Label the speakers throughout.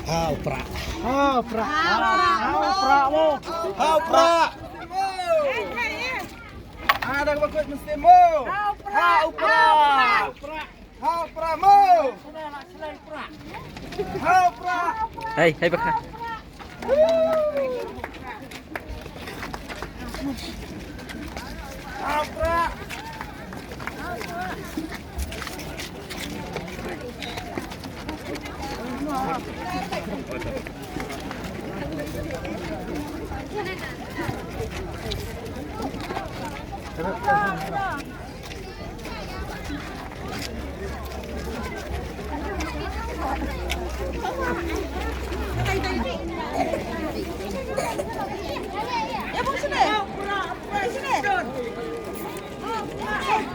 Speaker 1: Hauprak.
Speaker 2: Hauprak.
Speaker 1: Hauprak mo. Hauprak. Ada bakut mesti mo. Hauprak. Hauprak mo. Hauprak.
Speaker 3: Hai baka.
Speaker 1: Hauprak.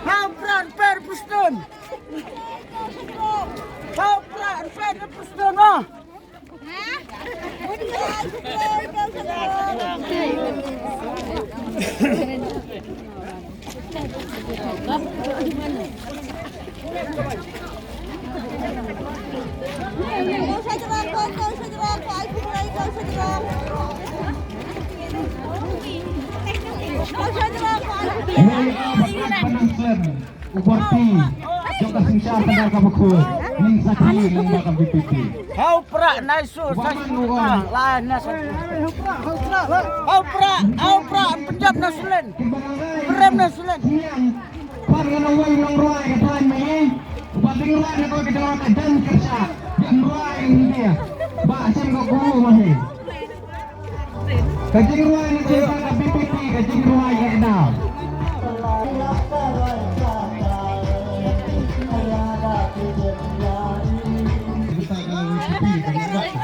Speaker 1: Hauprak per pustun. Hauprak per pustun oh.
Speaker 4: Uporti Jogja Singsa Tengah Kabukut Ning Sakti Lembaga BPP
Speaker 1: Hauprak naisu lain nasi. Hauprak penjab nasulen. Berem nasulen.
Speaker 4: Parang away ng ruay Katahan may Upating ruay na ko Katahan dan kerja Yang ruay hindi Baasam ko kuhu mahi Kajing ruay na ko Ka BPP Kajing ruay ya enam Terima kasih.